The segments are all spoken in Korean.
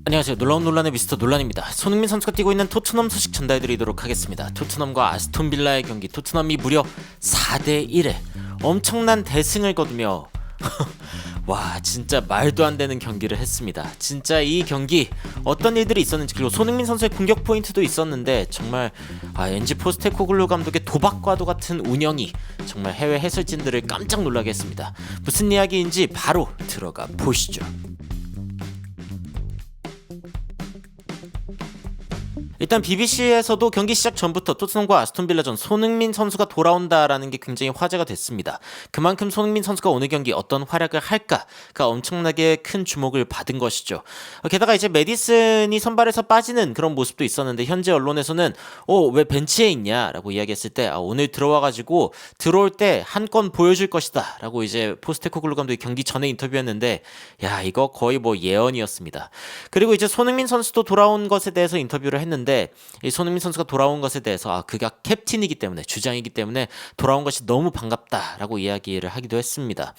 안녕하세요. 놀라운 논란의 미스터 논란입니다. 손흥민 선수가 뛰고 있는 토트넘 소식 전달해드리도록 하겠습니다. 토트넘과 아스톤빌라의 경기, 토트넘이 무려 4대1에 엄청난 대승을 거두며 와, 진짜 말도 안 되는 경기를 했습니다. 진짜 이 경기 어떤 일들이 있었는지, 그리고 손흥민 선수의 공격 포인트도 있었는데 정말 엔지 포스테코글루 감독의 도박과도 같은 운영이 정말 해외 해설진들을 깜짝 놀라게 했습니다. 무슨 이야기인지 바로 들어가 보시죠. 일단 BBC에서도 경기 시작 전부터 토트넘과 아스톤빌라전 손흥민 선수가 돌아온다라는 게 굉장히 화제가 됐습니다. 그만큼 손흥민 선수가 오늘 경기 어떤 활약을 할까가 엄청나게 큰 주목을 받은 것이죠. 게다가 이제 메디슨이 선발에서 빠지는 그런 모습도 있었는데, 현재 언론에서는 왜 벤치에 있냐라고 이야기했을 때 오늘 들어와가지고 들어올 때 한 건 보여줄 것이다 라고 이제 포스테코글루 감독이 경기 전에 인터뷰했는데, 야, 이거 거의 뭐 예언이었습니다. 그리고 이제 손흥민 선수도 돌아온 것에 대해서 인터뷰를 했는데, 이 손흥민 선수가 돌아온 것에 대해서 그가 캡틴이기 때문에, 주장이기 때문에 돌아온 것이 너무 반갑다라고 이야기를 하기도 했습니다.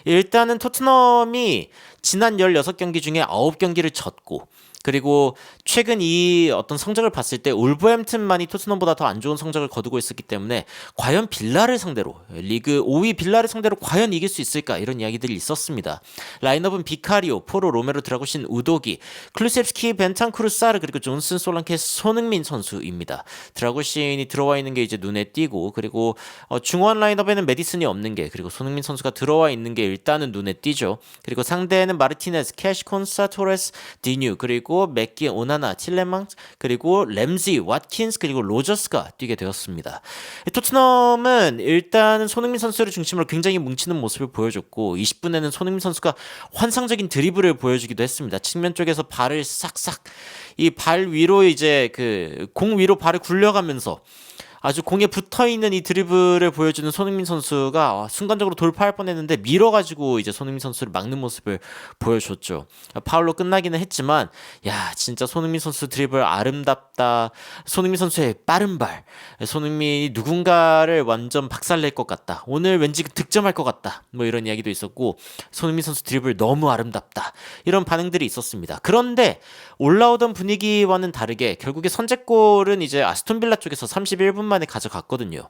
일단은 토트넘이 지난 16경기 중에 9경기를 졌고, 그리고 최근 이 어떤 성적을 봤을 때 울버햄튼만이 토트넘보다 더 안 좋은 성적을 거두고 있었기 때문에 과연 빌라를 상대로, 리그 5위 빌라를 상대로 과연 이길 수 있을까, 이런 이야기들이 있었습니다. 라인업은 비카리오, 포로, 로메로, 드라구신, 우도기, 클루셉스키, 벤탄쿠르, 사르, 그리고 존슨, 솔랑케, 손흥민 선수입니다. 드라구신이 들어와 있는 게 이제 눈에 띄고, 그리고 중원 라인업에는 메디슨이 없는 게, 그리고 손흥민 선수가 들어와 있는 게 일단은 눈에 띄죠. 그리고 상대에는 마르티네스, 캐시, 콘사, 토레스, 디뉴, 그리고 맥기, 오나나, 틸레망스, 그리고 램지, 왓킨스, 그리고 로저스가 뛰게 되었습니다. 토트넘은 일단 손흥민 선수를 중심으로 굉장히 뭉치는 모습을 보여줬고, 20분에는 손흥민 선수가 환상적인 드리블을 보여주기도 했습니다. 측면 쪽에서 발을 싹싹, 이 발 위로 이제 그 공 위로 발을 굴려가면서 아주 공에 붙어있는 이 드리블을 보여주는 손흥민 선수가 순간적으로 돌파할 뻔했는데 밀어가지고 이제 손흥민 선수를 막는 모습을 보여줬죠. 파울로 끝나기는 했지만, 야, 진짜 손흥민 선수 드리블 아름답다. 손흥민 선수의 빠른 발, 손흥민이 누군가를 완전 박살낼 것 같다, 오늘 왠지 득점할 것 같다, 뭐 이런 이야기도 있었고, 손흥민 선수 드리블 너무 아름답다, 이런 반응들이 있었습니다. 그런데 올라오던 분위기와는 다르게 결국에 선제골은 이제 아스톤빌라 쪽에서 31분 만에 가져갔거든요.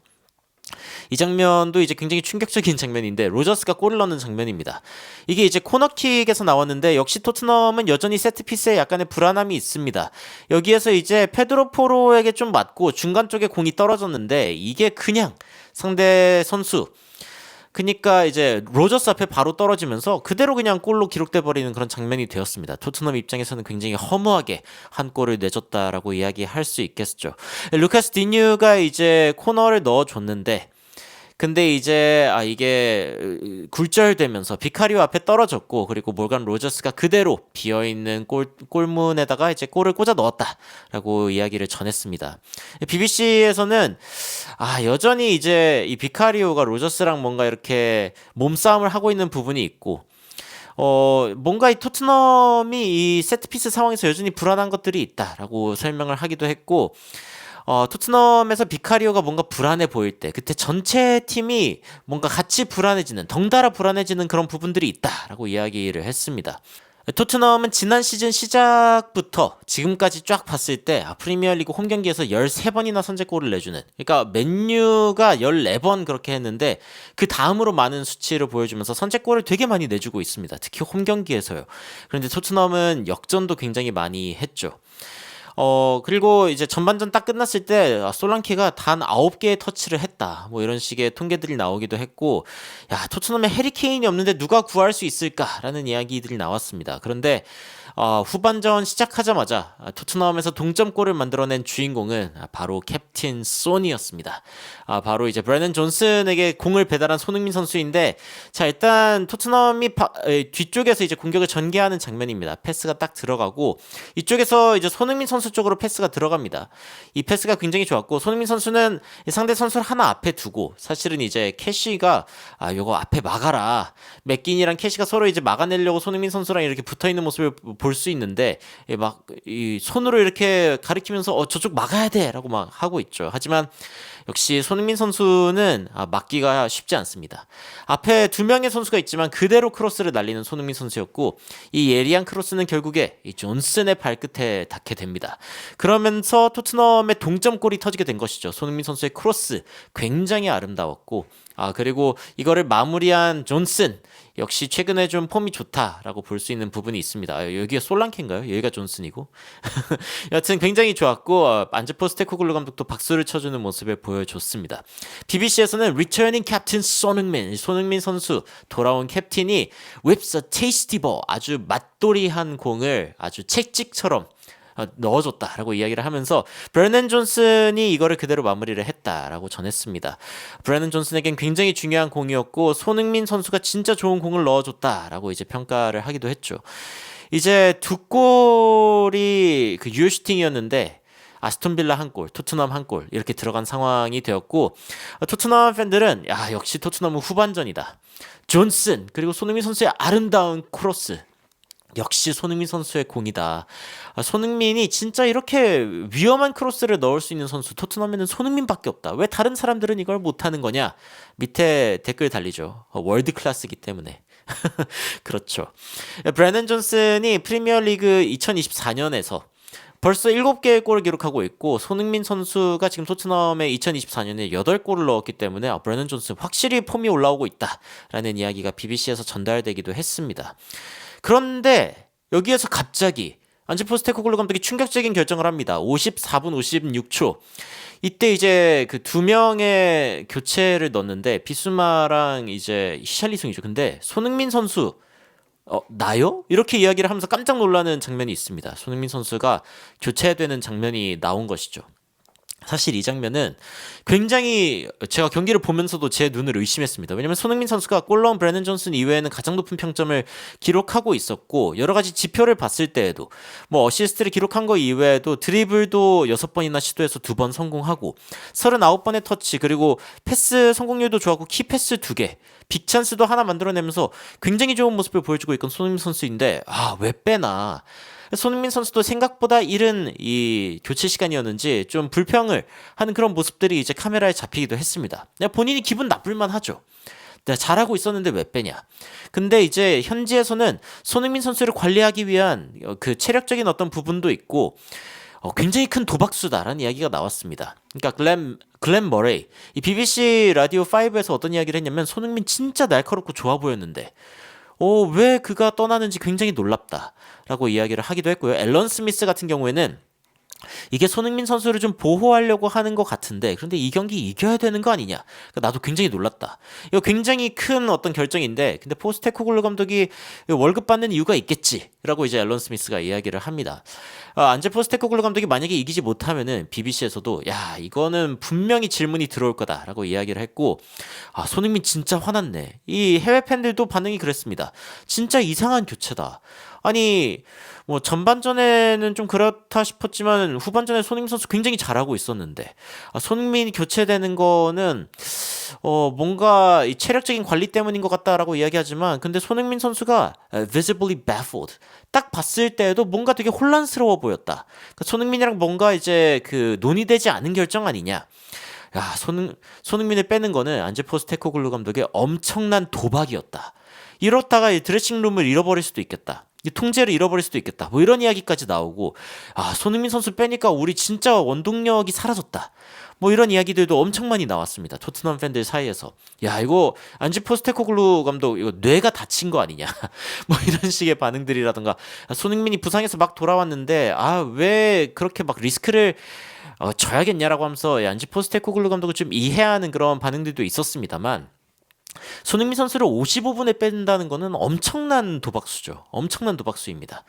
이 장면도 이제 굉장히 충격적인 장면인데, 로저스가 골을 넣는 장면입니다. 이게 이제 코너킥에서 나왔는데, 역시 토트넘은 여전히 세트피스에 약간의 불안함이 있습니다. 여기에서 이제 페드로 포로에게 좀 맞고 중간 쪽에 공이 떨어졌는데, 이게 그냥 상대 선수, 그니까 이제 로저스 앞에 바로 떨어지면서 그대로 그냥 골로 기록돼 버리는 그런 장면이 되었습니다. 토트넘 입장에서는 굉장히 허무하게 한 골을 내줬다라고 이야기할 수 있겠죠. 루카스 디뉴가 이제 코너를 넣어줬는데, 근데 이제 이게 굴절되면서 비카리오 앞에 떨어졌고, 그리고 몰간 로저스가 그대로 비어있는 골문에다가 이제 골을 꽂아 넣었다라고 이야기를 전했습니다. BBC에서는 여전히 이제 이 비카리오가 로저스랑 뭔가 이렇게 몸싸움을 하고 있는 부분이 있고, 뭔가 이 토트넘이 이 세트피스 상황에서 여전히 불안한 것들이 있다라고 설명을 하기도 했고, 토트넘에서 비카리오가 뭔가 불안해 보일 때, 그때 전체 팀이 뭔가 같이 불안해지는, 덩달아 불안해지는 그런 부분들이 있다라고 이야기를 했습니다. 토트넘은 지난 시즌 시작부터 지금까지 쫙 봤을 때 프리미어리그 홈 경기에서 13번이나 선제골을 내주는, 그러니까 맨유가 14번 그렇게 했는데 그 다음으로 많은 수치를 보여주면서 선제골을 되게 많이 내주고 있습니다. 특히 홈 경기에서요. 그런데 토트넘은 역전도 굉장히 많이 했죠. 그리고 이제 전반전 딱 끝났을 때 솔랑케가 단 9개의 터치를 했다, 뭐 이런 식의 통계들이 나오기도 했고, 야, 토트넘에 해리케인이 없는데 누가 구할 수 있을까라는 이야기들이 나왔습니다. 그런데 후반전 시작하자마자 토트넘에서 동점골을 만들어낸 주인공은 바로 캡틴 소니였습니다. 바로 이제 브래넌 존슨에게 공을 배달한 손흥민 선수인데, 자, 일단 토트넘이 뒤쪽에서 이제 공격을 전개하는 장면입니다. 패스가 딱 들어가고, 이쪽에서 이제 손흥민 선수 선수 쪽으로 패스가 들어갑니다. 이 패스가 굉장히 좋았고 손흥민 선수는 상대 선수를 하나 앞에 두고 사실은 이제 캐시가 요거 앞에 막아라. 맥긴이랑 캐시가 서로 이제 막아내려고 손흥민 선수랑 이렇게 붙어 있는 모습을 볼 수 있는데 막 이 손으로 이렇게 가리키면서 저쪽 막아야 돼라고 막 하고 있죠. 하지만 역시 손흥민 선수는 막기가 쉽지 않습니다. 앞에 두 명의 선수가 있지만 그대로 크로스를 날리는 손흥민 선수였고 이 예리한 크로스는 결국에 이 존슨의 발끝에 닿게 됩니다. 그러면서 토트넘의 동점골이 터지게 된 것이죠. 손흥민 선수의 크로스 굉장히 아름다웠고 그리고 이거를 마무리한 존슨 역시 최근에 좀 폼이 좋다라고 볼 수 있는 부분이 있습니다. 여기가 솔랑케인가요? 여기가 존슨이고 여하튼 굉장히 좋았고 안제 포스테코글루 감독도 박수를 쳐주는 모습을 보여줬습니다. BBC에서는 Returning Captain 손흥민 선수 돌아온 캡틴이 whips a tasty ball 아주 맛돌이한 공을 아주 채찍처럼 넣어줬다라고 이야기를 하면서 브래넌 존슨이 이거를 그대로 마무리를 했다라고 전했습니다. 브래넌 존슨에겐 굉장히 중요한 공이었고 손흥민 선수가 진짜 좋은 공을 넣어줬다라고 이제 평가를 하기도 했죠. 이제 두 골이 그 유효 슈팅이었는데 아스톤 빌라 한 골, 토트넘 한 골 이렇게 들어간 상황이 되었고 토트넘 팬들은 역시 토트넘은 후반전이다. 존슨 그리고 손흥민 선수의 아름다운 크로스 역시 손흥민 선수의 공이다. 손흥민이 진짜 이렇게 위험한 크로스를 넣을 수 있는 선수 토트넘에는 손흥민밖에 없다. 왜 다른 사람들은 이걸 못하는 거냐? 밑에 댓글 달리죠. 월드 클래스이기 때문에. 그렇죠. 브래넌 존슨이 프리미어리그 2024년에서 벌써 7개의 골을 기록하고 있고 손흥민 선수가 지금 토트넘에 2024년에 8골을 넣었기 때문에 브래넌 존슨 확실히 폼이 올라오고 있다라는 이야기가 BBC에서 전달되기도 했습니다. 그런데 여기에서 갑자기 안제 포스테코글루 감독이 충격적인 결정을 합니다. 54분 56초. 이때 이제 그 두 명의 교체를 넣었는데 비수마랑 이제 히샬리송이죠. 근데 손흥민 선수 나요? 이렇게 이야기를 하면서 깜짝 놀라는 장면이 있습니다. 손흥민 선수가 교체되는 장면이 나온 것이죠. 사실 이 장면은 굉장히 제가 경기를 보면서도 제 눈을 의심했습니다. 왜냐면 손흥민 선수가 골 넣은 브래넌 존슨 이외에는 가장 높은 평점을 기록하고 있었고 여러 가지 지표를 봤을 때에도 뭐 어시스트를 기록한 거 이외에도 드리블도 6번이나 시도해서 2번 성공하고 39번의 터치 그리고 패스 성공률도 좋았고 키패스 2개 빅찬스도 하나 만들어내면서 굉장히 좋은 모습을 보여주고 있던 손흥민 선수인데 왜 빼나 손흥민 선수도 생각보다 이른 이 교체 시간이었는지 좀 불평을 하는 그런 모습들이 이제 카메라에 잡히기도 했습니다. 본인이 기분 나쁠만 하죠. 내가 잘하고 있었는데 왜 빼냐. 근데 이제 현지에서는 손흥민 선수를 관리하기 위한 그 체력적인 어떤 부분도 있고 굉장히 큰 도박수다라는 이야기가 나왔습니다. 그러니까 글렌 머레이 이 BBC 라디오 5에서 어떤 이야기를 했냐면 손흥민 진짜 날카롭고 좋아 보였는데 왜 그가 떠나는지 굉장히 놀랍다라고 이야기를 하기도 했고요. 앨런 스미스 같은 경우에는 이게 손흥민 선수를 좀 보호하려고 하는 것 같은데 그런데 이 경기 이겨야 되는 거 아니냐. 그러니까 나도 굉장히 놀랐다. 이거 굉장히 큰 어떤 결정인데 근데 포스테코글루 감독이 월급 받는 이유가 있겠지라고 이제 앨런 스미스가 이야기를 합니다. 안제 포스테코글루 감독이 만약에 이기지 못하면은 BBC에서도 이거는 분명히 질문이 들어올 거다라고 이야기를 했고 손흥민 진짜 화났네. 이 해외 팬들도 반응이 그랬습니다. 진짜 이상한 교체다. 아니 뭐 전반전에는 좀 그렇다 싶었지만 후반전에 손흥민 선수 굉장히 잘하고 있었는데 손흥민이 교체되는 거는 뭔가 이 체력적인 관리 때문인 것 같다라고 이야기하지만 근데 손흥민 선수가 visibly baffled 딱 봤을 때에도 뭔가 되게 혼란스러워 보였다. 그러니까 손흥민이랑 뭔가 이제 그 논의되지 않은 결정 아니냐. 손흥민을 빼는 거는 안제 포스테코글루 감독의 엄청난 도박이었다. 이렇다가 이 드레싱룸을 잃어버릴 수도 있겠다. 통제를 잃어버릴 수도 있겠다. 뭐 이런 이야기까지 나오고 손흥민 선수 빼니까 우리 진짜 원동력이 사라졌다. 뭐 이런 이야기들도 엄청 많이 나왔습니다. 토트넘 팬들 사이에서 이거 안지 포스테코글루 감독 이거 뇌가 다친 거 아니냐. 뭐 이런 식의 반응들이라던가 손흥민이 부상에서 막 돌아왔는데 왜 그렇게 막 리스크를 져야겠냐라고 하면서 안지 포스테코글루 감독을 좀 이해하는 그런 반응들도 있었습니다만 손흥민 선수를 55분에 뺀다는 거는 엄청난 도박수죠. 엄청난 도박수입니다.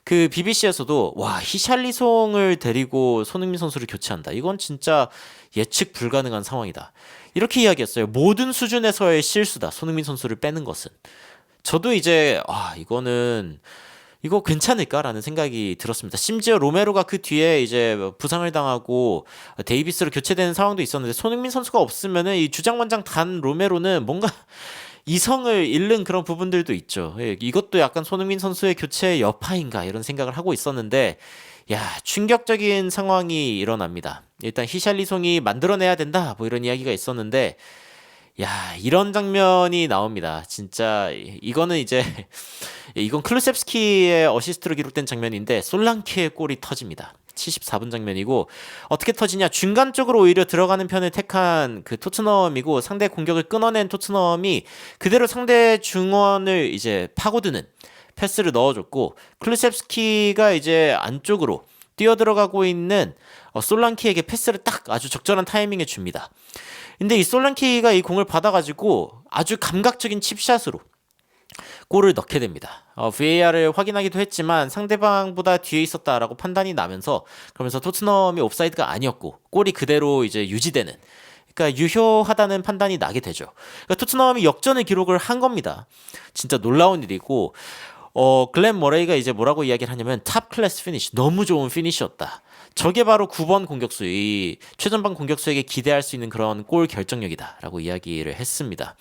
그 BBC에서도 히샬리송을 데리고 손흥민 선수를 교체한다. 이건 진짜 예측 불가능한 상황이다. 이렇게 이야기했어요. 모든 수준에서의 실수다. 손흥민 선수를 빼는 것은. 저도 이제 이거는 이거 괜찮을까라는 생각이 들었습니다. 심지어 로메로가 그 뒤에 이제 부상을 당하고 데이비스로 교체되는 상황도 있었는데 손흥민 선수가 없으면은 이 주장원장 단 로메로는 뭔가 이성을 잃는 그런 부분들도 있죠. 예, 이것도 약간 손흥민 선수의 교체의 여파인가 이런 생각을 하고 있었는데 야, 충격적인 상황이 일어납니다. 일단 히샬리송이 만들어내야 된다 뭐 이런 이야기가 있었는데 야, 이런 장면이 나옵니다. 진짜 이거는 이제 이건 클루셉스키의 어시스트로 기록된 장면인데 솔랑케의 골이 터집니다. 74분 장면이고 어떻게 터지냐 중간 쪽으로 오히려 들어가는 편을 택한 그 토트넘이고 상대 공격을 끊어낸 토트넘이 그대로 상대 중원을 이제 파고드는 패스를 넣어줬고 클루셉스키가 이제 안쪽으로 뛰어들어가고 있는 솔랑키에게 패스를 딱 아주 적절한 타이밍에 줍니다. 근데 이 솔랑키가 이 공을 받아가지고 아주 감각적인 칩샷으로 골을 넣게 됩니다. VAR을 확인하기도 했지만 상대방보다 뒤에 있었다라고 판단이 나면서 그러면서 토트넘이 옵사이드가 아니었고 골이 그대로 이제 유지되는 그러니까 유효하다는 판단이 나게 되죠. 그러니까 토트넘이 역전의 기록을 한 겁니다. 진짜 놀라운 일이고 글렌 머레이가 이제 뭐라고 이야기를 하냐면 탑 클래스 피니시 너무 좋은 피니시였다. 저게 바로 9번 공격수, 이 최전방 공격수에게 기대할 수 있는 그런 골 결정력이다라고 이야기를 했습니다.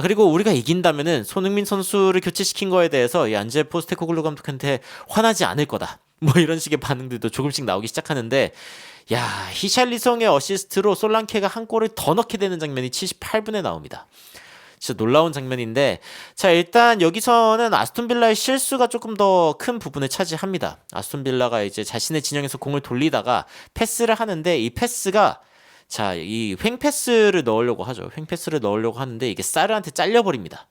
그리고 우리가 이긴다면은 손흥민 선수를 교체시킨 거에 대해서 이 안제 포스테코글루 감독한테 화나지 않을 거다. 뭐 이런 식의 반응들도 조금씩 나오기 시작하는데 야, 히샬리송의 어시스트로 솔랑케가 한 골을 더 넣게 되는 장면이 78분에 나옵니다. 진짜 놀라운 장면인데 자 일단 여기서는 아스톤빌라의 실수가 조금 더 큰 부분을 차지합니다. 아스톤빌라가 이제 자신의 진영에서 공을 돌리다가 패스를 하는데 이 패스가 자 이 횡패스를 넣으려고 하죠. 횡패스를 넣으려고 하는데 이게 사르한테 잘려버립니다.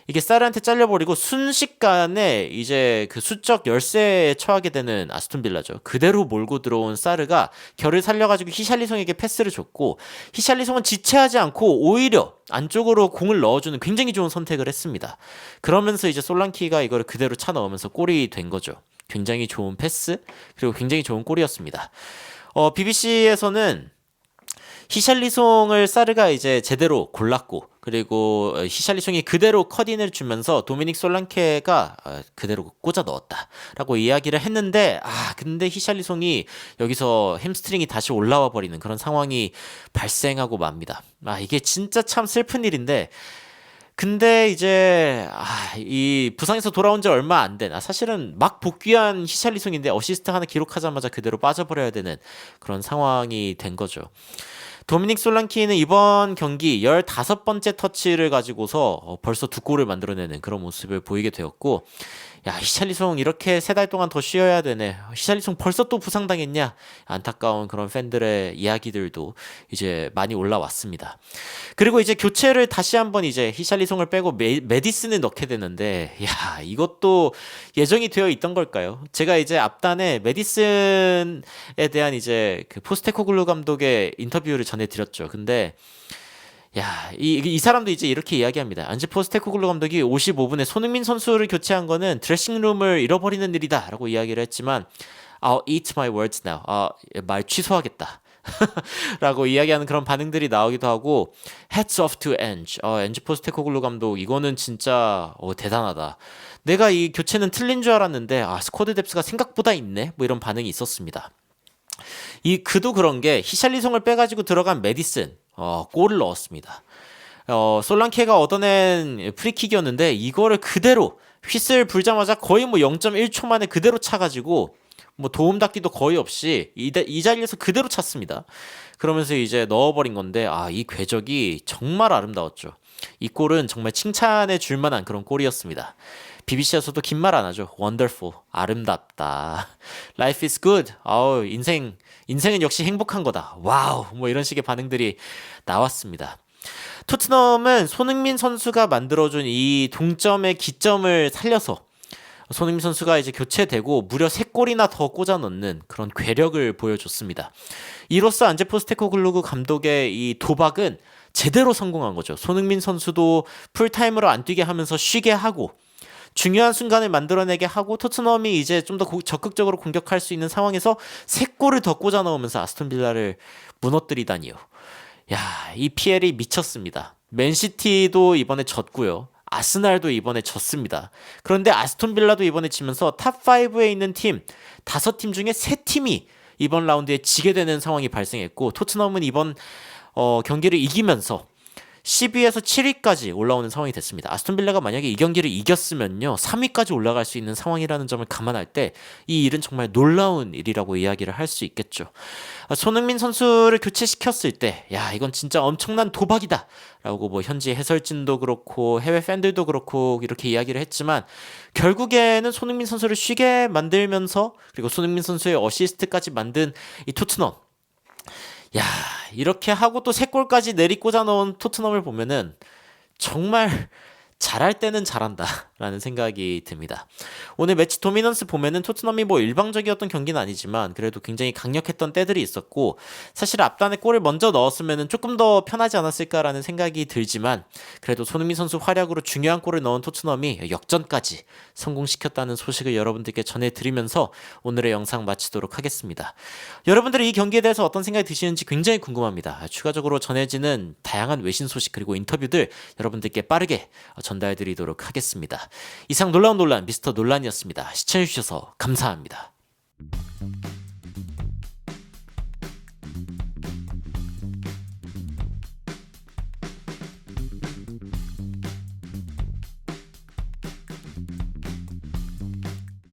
이게 사르한테 잘려버리고 순식간에 이제 그 수적 열세에 처하게 되는 아스톤빌라죠. 그대로 몰고 들어온 사르가 결을 살려가지고 히샬리송에게 패스를 줬고 히샬리송은 지체하지 않고 오히려 안쪽으로 공을 넣어주는 굉장히 좋은 선택을 했습니다. 그러면서 이제 솔랑키가 이거를 그대로 차 넣으면서 골이 된 거죠. 굉장히 좋은 패스 그리고 굉장히 좋은 골이었습니다. BBC에서는 히샬리송을 사르가 이제 제대로 골랐고 그리고 히샬리송이 그대로 컷인을 주면서 도미닉 솔랑케가 그대로 꽂아 넣었다라고 이야기를 했는데 근데 히샬리송이 여기서 햄스트링이 다시 올라와 버리는 그런 상황이 발생하고 맙니다. 이게 진짜 참 슬픈 일인데 근데 이제 이 부상에서 돌아온 지 얼마 안 된 사실은 막 복귀한 히샬리송인데 어시스트 하나 기록하자마자 그대로 빠져버려야 되는 그런 상황이 된 거죠. 도미닉 솔랑키는 이번 경기 15번째 터치를 가지고서 벌써 2골을 만들어내는 그런 모습을 보이게 되었고 야 히샬리송 이렇게 3달 동안 더 쉬어야 되네. 히샬리송 벌써 또 부상당했냐. 안타까운 그런 팬들의 이야기들도 이제 많이 올라왔습니다. 그리고 이제 교체를 다시 한번 이제 히샬리송을 빼고 메디슨을 넣게 되는데 야 이것도 예정이 되어 있던 걸까요? 제가 이제 앞단에 메디슨에 대한 이제 그 포스테코글루 감독의 인터뷰를 전해드렸죠. 근데 야, 이 사람도 이제 이렇게 이야기합니다. 안제 포스테코글루 감독이 55분에 손흥민 선수를 교체한 거는 드레싱룸을 잃어버리는 일이다라고 이야기를 했지만 I'll eat my words now. 말 취소하겠다. 라고 이야기하는 그런 반응들이 나오기도 하고 Hats off to Ange. 엔지 포스테코글루 감독 이거는 진짜 대단하다. 내가 이 교체는 틀린 줄 알았는데 스쿼드 뎁스가 생각보다 있네. 뭐 이런 반응이 있었습니다. 그도 그런 게 히샬리송을 빼가지고 들어간 메디슨 골을 넣었습니다. 솔랑케가 얻어낸 프리킥이었는데 이거를 그대로 휘슬 불자마자 거의 뭐 0.1초 만에 그대로 차가지고 뭐 도움 닫기도 거의 없이 이 자리에서 그대로 찼습니다. 그러면서 이제 넣어버린 건데 이 궤적이 정말 아름다웠죠. 이 골은 정말 칭찬해 줄 만한 그런 골이었습니다. BBC에서도 긴 말 안 하죠. Wonderful, 아름답다. Life is good. 인생은 역시 행복한 거다. 와우, 뭐 이런 식의 반응들이 나왔습니다. 토트넘은 손흥민 선수가 만들어준 이 동점의 기점을 살려서 손흥민 선수가 이제 교체되고 무려 3골이나 더 꽂아 넣는 그런 괴력을 보여줬습니다. 이로써 안제 포스테코글루 감독의 이 도박은 제대로 성공한 거죠. 손흥민 선수도 풀타임으로 안 뛰게 하면서 쉬게 하고 중요한 순간을 만들어내게 하고 토트넘이 이제 좀 더 적극적으로 공격할 수 있는 상황에서 3골을 더 꽂아 넣으면서 아스톤빌라를 무너뜨리다니요. 야, 이 PL이 미쳤습니다. 맨시티도 이번에 졌고요. 아스날도 이번에 졌습니다. 그런데 아스톤 빌라도 이번에 지면서 탑5에 있는 팀 5팀 중에 3팀이 이번 라운드에 지게 되는 상황이 발생했고 토트넘은 이번 경기를 이기면서 10위에서 7위까지 올라오는 상황이 됐습니다. 아스톤 빌라가 만약에 이 경기를 이겼으면요 3위까지 올라갈 수 있는 상황이라는 점을 감안할 때 이 일은 정말 놀라운 일이라고 이야기를 할 수 있겠죠. 손흥민 선수를 교체시켰을 때 야 이건 진짜 엄청난 도박이다 라고 뭐 현지 해설진도 그렇고 해외 팬들도 그렇고 이렇게 이야기를 했지만 결국에는 손흥민 선수를 쉬게 만들면서 그리고 손흥민 선수의 어시스트까지 만든 이 토트넘, 야 이렇게 하고 또 3골까지 내리꽂아 넣은 토트넘을 보면은 정말 잘할 때는 잘한다라는 생각이 듭니다. 오늘 매치 도미넌스 보면은 토트넘이 뭐 일방적이었던 경기는 아니지만 그래도 굉장히 강력했던 때들이 있었고 사실 앞단에 골을 먼저 넣었으면은 조금 더 편하지 않았을까라는 생각이 들지만 그래도 손흥민 선수 활약으로 중요한 골을 넣은 토트넘이 역전까지 성공시켰다는 소식을 여러분들께 전해드리면서 오늘의 영상 마치도록 하겠습니다. 여러분들이 이 경기에 대해서 어떤 생각이 드시는지 굉장히 궁금합니다. 추가적으로 전해지는 다양한 외신 소식 그리고 인터뷰들 여러분들께 빠르게 전달드리도록 하겠습니다. 이상 놀라운 논란 미스터 논란이었습니다. 시청해주셔서 감사합니다.